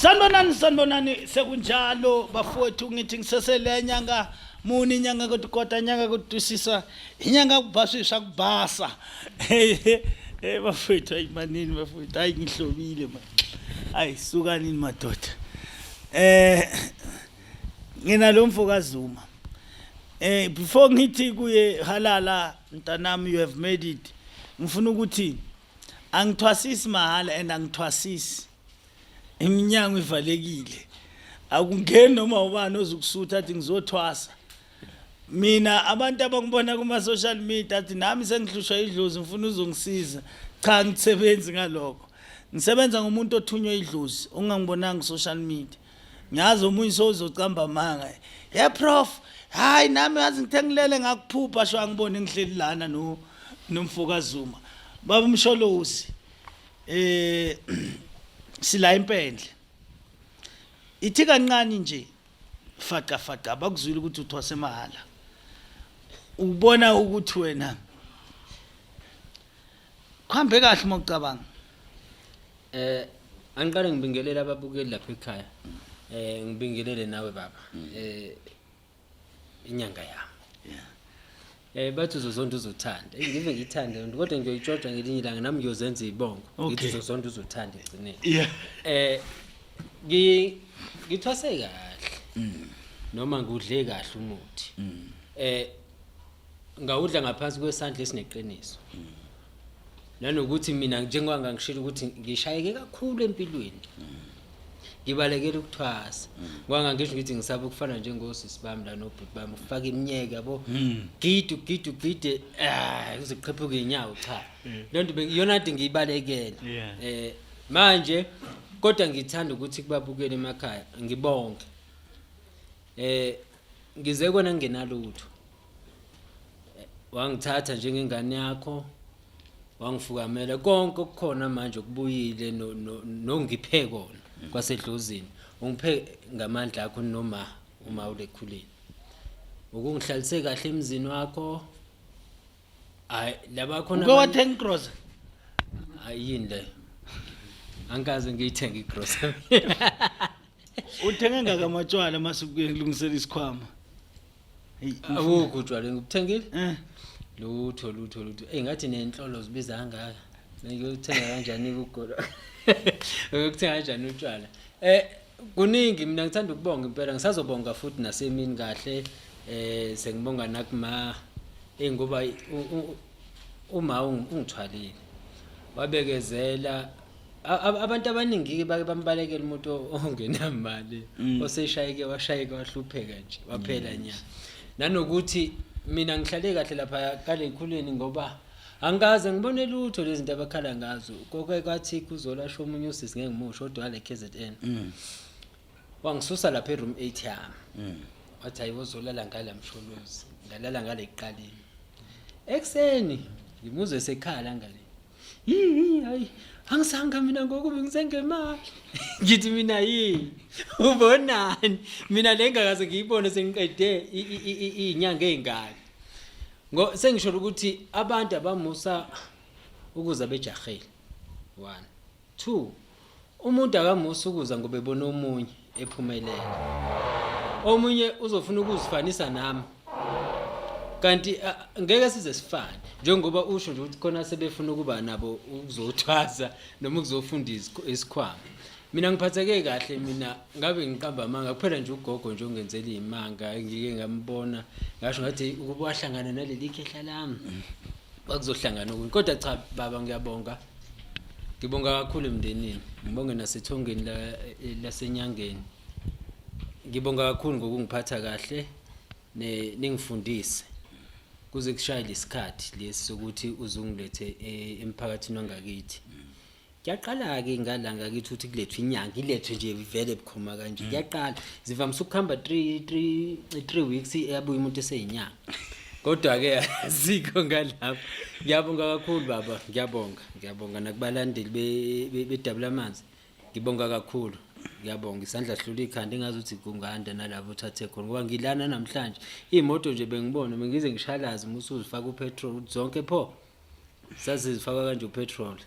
Sanibonani sekunjalo bafowethu ngithi ngisesele nyanga muni inyanga kodwa nyanga kodusisa inyanga kubhasisa kubhasa bafowethu ayimanini bafowethu hayi ngihlobile man hayi sukanini madoda ngina lo mfokazuma before ngithi kuye halala mntanami you have made it ngifuna ukuthi angithwasisi mahala and angithwasisi iminyango ivalekile akungeni noma ubani ozokusutha athi ngizothwasa mina abantu abangibona kuma social media athi nami sengihlushwa idlozi ngifuna uzongisiza cha ngisebenzi ngalokho ngisebenza ngomuntu othunywe idlozi ungangibonanga social media ngiyazi umunye sozocamba manga yeah prof hayi nami yazi ngithengilele ngakuphupha sho angibone ngihleli lana nomfokazuma baba umsholozi sila impendle ithi kancane nje faqa abakuzwile ukuthi uthwase mahala ubona ukuthi wena kuhambe kahle mokucabanga angiqale ngibingelele ababukeli lapha ekhaya ngibingelele nawe baba inyanga yami bathi uzozonda uzothanda ngive ngithande kodwa ngiyoyitshotsha ngelinye ilanga nami ngiyozenza ibongo ngithi uzozonda uzothanda egcineni ngithwase kahle noma ngudle kahle umuthi ngawudla ngaphansi kwesandla esineqiniso nanokuthi mina njengwanga ngishilo ukuthi ngishayeke kakhulu empilweni ngibalekela ukuthwasa ngwanga ngisho ukuthi ngisaba ukufana njengosisi bami la nobhuti bami ufaka iminyeka yabo gide uziqhephuka inyawo cha lonto bengiyona into ngiyibalekele manje kodwa ngithanda ukuthi kubabukele emakhaya ngibonke ngize kona ngenalutho wangithatha njengengane yakho wangifukamela konke okukhona manje okubuyile nongiphe kona kwasedlozini ungiphe ngamandla akho noma uma ulekhulile ukungihlalise kahle emzini wakho hayi laba khona ukowathenga igrosa ayini le angaze ngiyithenga igrosa uthenge ngakamatshwala masukuye ngilungisela isikhwama awukho utshwala ngikuthengile lutho ngathi nenhlolo zibiza kangaka ngiyothenga kanjani ukugolo ukuthenga kanjani utshwala kuningi mina ngithanda ukubonga impela ngisazobonga futhi nasemini kahle sengibonga nakuma ngoba uma ungithwalile wabekezela abantu abaningi bake bambalekela umuntu ongenamali oseshayeke washayeka wahlupheka nje waphela nya nanokuthi mina ngihlale kahle lapha kale ngikhuleni ngoba angaze ngibone lutho lezi zinto abakhala ngazo konke kwathi kuzolasho umunye usisi ngeke ngimusho kodwa wale KZN wangisusa lapha eroom 8 yami wathi ayizolala ngala msholozi ngalala ngale iqaleni ekseni ngimuzwe sekhala ngale hayi angisanga mina ngokuba ngisengemali ngithi mina ubonani mina lengakaze ngiyibone sengiqede inyanga ezingaka sengisho ukuthi abantu abamusa ukuza bejahele 1 2 umuntu akamusa ukuza ngoba ebona omunye ephumelela omunye uzofuna ukuzifanisa nami kanti ngeke size sifane njengoba usho nje ukuthi khona sebefuna ukuba nabo ukuzothwasa noma ukuzofundisa isikhwama mina ngiphatheke kahle mina ngabe ngiqamba amanga kuphela nje ugogo nje ongenzela imanga ngike ngambona ngasho ngathi ukuba wahlangana naleli khehla lami bakuzohlangana ukuthi kodwa cha baba ngiyabonga kakhulu emndenini ngibonge nasethongeni lasenyangeni ngibonga kakhulu ngokungiphatha kahle ningifundise kuze kushayile isikhathi lesi sokuthi uzungilethe emphakathini wangakithi ngiyaqala ke ngalanga kithi ukuthi kulethwe inyanga ilethwe nje vele bukhoma kanje ngiyaqala zivamisa ukuhamba 3 weeks eyabuya umuntu eseyinyanga kodwa ke azikho ngalapha ngiyabonga kakhulu baba ngiyabonga nakubalandeli bedabula amanzi ngibonga kakhulu ngiyabonga isandla sihlula ikhanda engazi ukuthi kunganda nalabo uthathe khona ngoba ngilana namhlanje imoto nje bengibona bengize ngishalaza musuzifaka upetrol zonke pho sazifaka kanje upetrol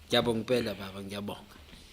ngiyabonga impela baba ngiyabonga